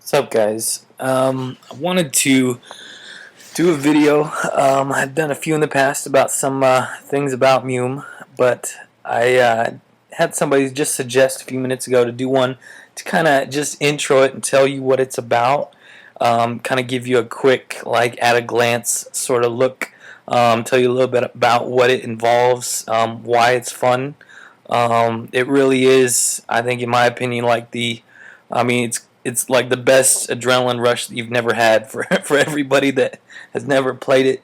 What's up, guys? I wanted to do a video. I've done a few in the past about some things about MUME, but I had somebody just suggest a few minutes ago to do one to kind of just intro it and tell you what it's about. Kind of give you a quick, like, at a glance sort of look. Tell you a little bit about what it involves, why it's fun. It really is, I think, in my opinion, like it's like the best adrenaline rush that you've never had for for everybody that has never played it.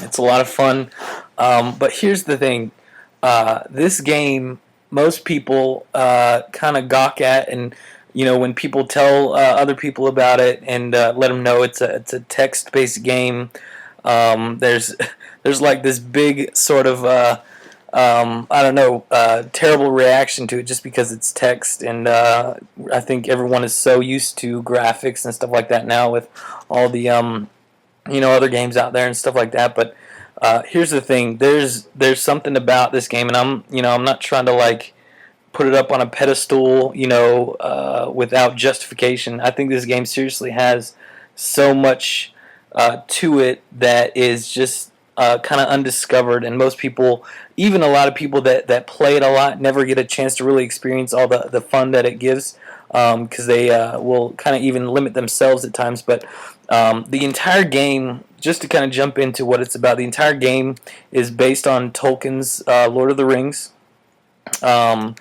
It's a lot of fun. But here's the thing: this game, most people kind of gawk at, and when people tell other people about it and let them know it's a text-based game. There's there's like this big sort of I don't know, terrible reaction to it just because it's text, and I think everyone is so used to graphics and stuff like that now with all the other games out there and stuff like that. But here's the thing: there's something about this game, and I'm not trying to like put it up on a pedestal, without justification. I think this game seriously has so much to it that is just kind of undiscovered, and most people, even a lot of people that play it a lot, never get a chance to really experience all the fun that it gives, because they will kind of even limit themselves at times. But the entire game, just to kind of jump into what it's about, the entire game is based on Tolkien's Lord of the Rings. I'm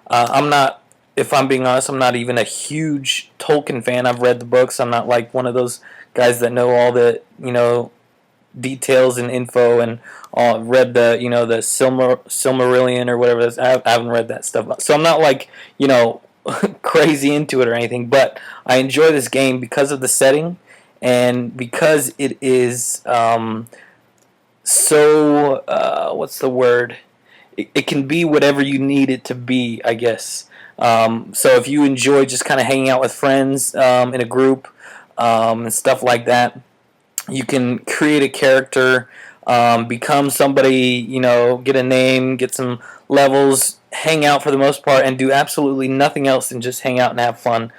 not, if I'm being honest, I'm not even a huge Tolkien fan. I've read the books. I'm not like one of those guys that know all the details and info, and read the Silmarillion or whatever it is. I haven't read that stuff, so I'm not like crazy into it or anything. But I enjoy this game because of the setting and because it is so what's the word? It can be whatever you need it to be, I guess. So if you enjoy just kind of hanging out with friends in a group and stuff like that, you can create a character, become somebody, get a name, get some levels, hang out for the most part, and do absolutely nothing else than just hang out and have fun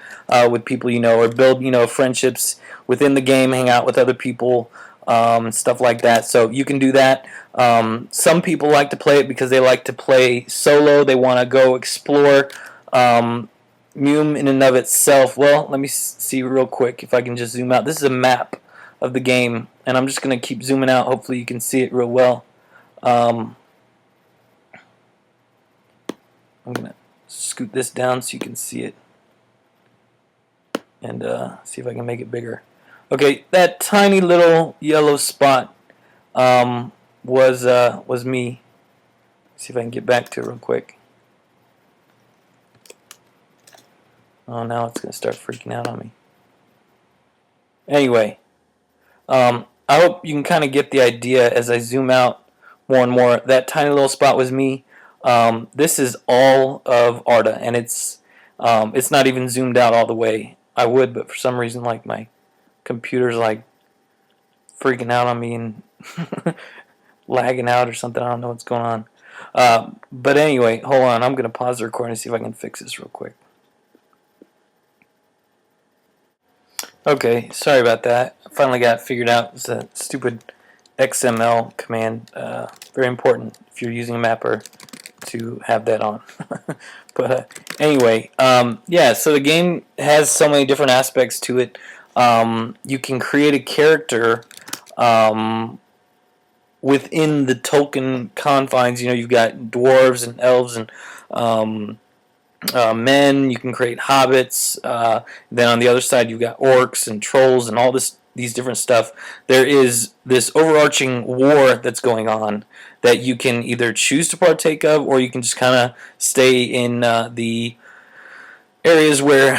with people or build, friendships within the game, hang out with other people, stuff like that. So you can do that. Some people like to play it because they like to play solo. They want to go explore. MUME in and of itself, well, let me see real quick if I can just zoom out. This is a map of the game, and I'm just going to keep zooming out. Hopefully you can see it real well. I'm going to scoot this down so you can see it, and see if I can make it bigger. Okay, that tiny little yellow spot was me. See if I can get back to it real quick. Oh, now it's going to start freaking out on me. Anyway, I hope you can kind of get the idea as I zoom out more and more. That tiny little spot was me. This is all of Arda, and it's not even zoomed out all the way. I would, but for some reason, like, my computer's like freaking out on me and lagging out or something. I don't know what's going on. But anyway, hold on. I'm going to pause the recording and see if I can fix this real quick. Okay, sorry about that. I finally got it figured out. It's a stupid XML command. Very important if you're using a mapper to have that on. But anyway, yeah, so the game has so many different aspects to it. You can create a character within the Tolkien confines. You've got dwarves and elves and men. You can create hobbits. Then on the other side, you've got orcs and trolls and all these different stuff. There is this overarching war that's going on that you can either choose to partake of, or you can just kind of stay in the areas where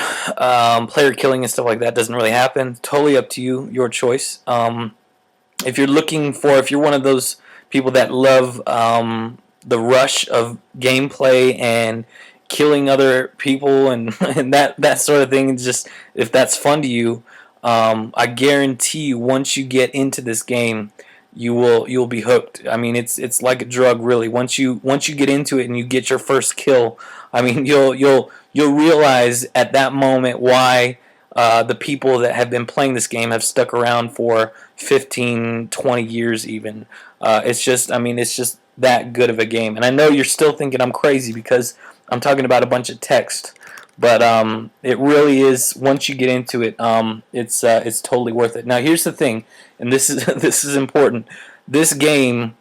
player killing and stuff like that doesn't really happen. Totally up to you, your choice. If you're one of those people that love the rush of gameplay and killing other people and, and that sort of thing, just if that's fun to you, I guarantee you, once you get into this game, you'll be hooked. I mean, it's like a drug, really. Once you get into it and you get your first kill, I mean, you'll realize at that moment why the people that have been playing this game have stuck around for 15, 20 years even. It's just, I mean, it's just that good of a game. And I know you're still thinking I'm crazy because I'm talking about a bunch of text, but it really is. Once you get into it, it's totally worth it. Now, here's the thing, and this is this is important. This game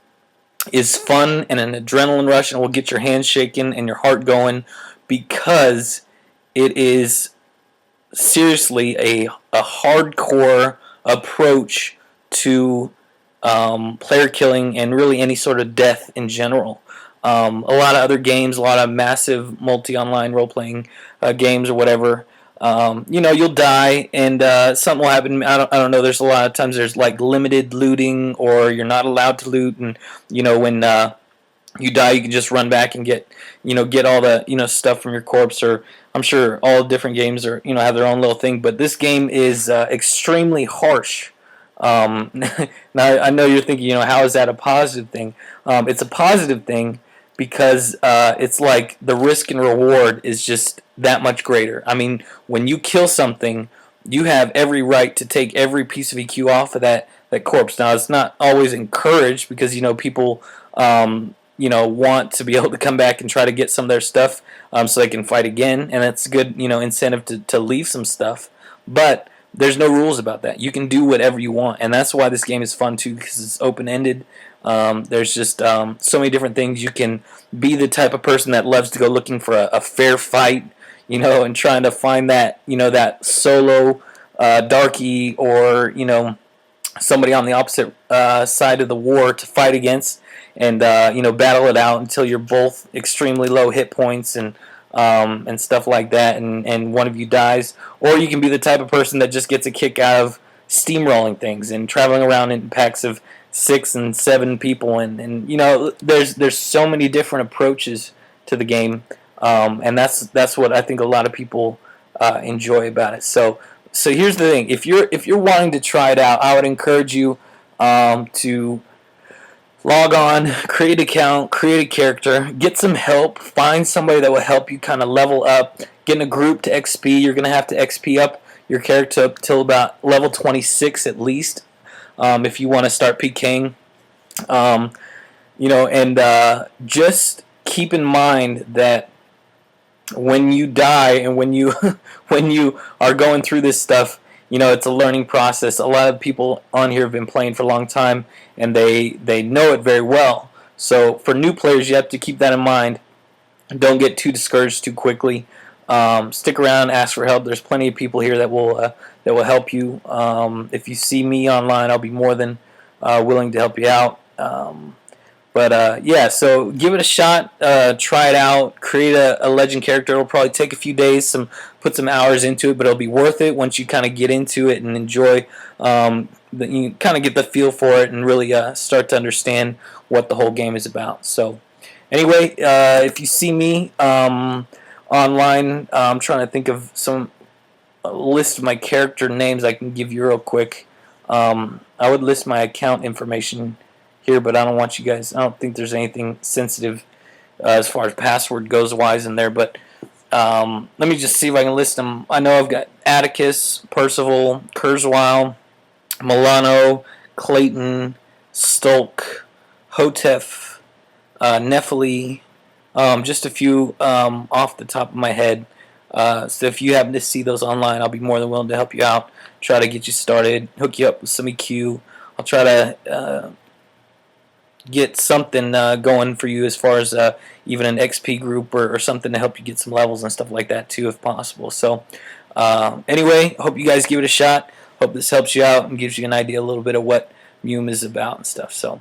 is fun and an adrenaline rush, and will get your hands shaking and your heart going because it is seriously a hardcore approach to player killing and really any sort of death in general. A lot of other games, a lot of massive multi-online role-playing games or whatever, you'll die and something will happen. I don't know. There's a lot of times there's like limited looting, or you're not allowed to loot, and when you die, you can just run back and get all the stuff from your corpse. Or I'm sure all different games are have their own little thing, but this game is extremely harsh. Now I know you're thinking, how is that a positive thing? It's a positive thing because it's like the risk and reward is just that much greater. I mean, when you kill something, you have every right to take every piece of EQ off of that corpse. Now, it's not always encouraged because people want to be able to come back and try to get some of their stuff so they can fight again, and it's a good incentive to leave some stuff. But there's no rules about that. You can do whatever you want, and that's why this game is fun too, because it's open-ended. There's just so many different things. You can be the type of person that loves to go looking for a fair fight, and trying to find that that solo darky, or somebody on the opposite side of the war to fight against, and battle it out until you're both extremely low hit points and stuff like that, and one of you dies. Or you can be the type of person that just gets a kick out of steamrolling things and traveling around in packs of 6 and 7 people, and there's so many different approaches to the game, and that's what I think a lot of people enjoy about it. So here's the thing: if you're wanting to try it out, I would encourage you to log on, create an account, create a character, get some help, find somebody that will help you kind of level up, get in a group to XP. You're going to have to XP up your character up till about level 26 at least if you want to start PKing. And just keep in mind that when you die and when you when you are going through this stuff, it's a learning process. A lot of people on here have been playing for a long time, and they know it very well. So for new players, you have to keep that in mind. Don't get too discouraged too quickly. Stick around, ask for help. There's plenty of people here that will help you. If you see me online, I'll be more than willing to help you out. Yeah, so give it a shot, try it out, create a legend character. It'll probably take a few days, put some hours into it, but it'll be worth it once you kind of get into it and enjoy. You kind of get the feel for it and really start to understand what the whole game is about. So anyway, if you see me online, I'm trying to think of a list of my character names I can give you real quick. I would list my account information here, but I don't want you guys, I don't think there's anything sensitive as far as password goes wise in there, but let me just see if I can list them. I know I've got Atticus, Percival, Kurzweil, Milano, Clayton, Stolk, Hotef, Nephili, just a few off the top of my head. So if you happen to see those online, I'll be more than willing to help you out, try to get you started, hook you up with some EQ. I'll try to get something going for you as far as even an XP group or something to help you get some levels and stuff like that too, if possible. So anyway, hope you guys give it a shot. Hope this helps you out and gives you an idea a little bit of what MUME is about and stuff. So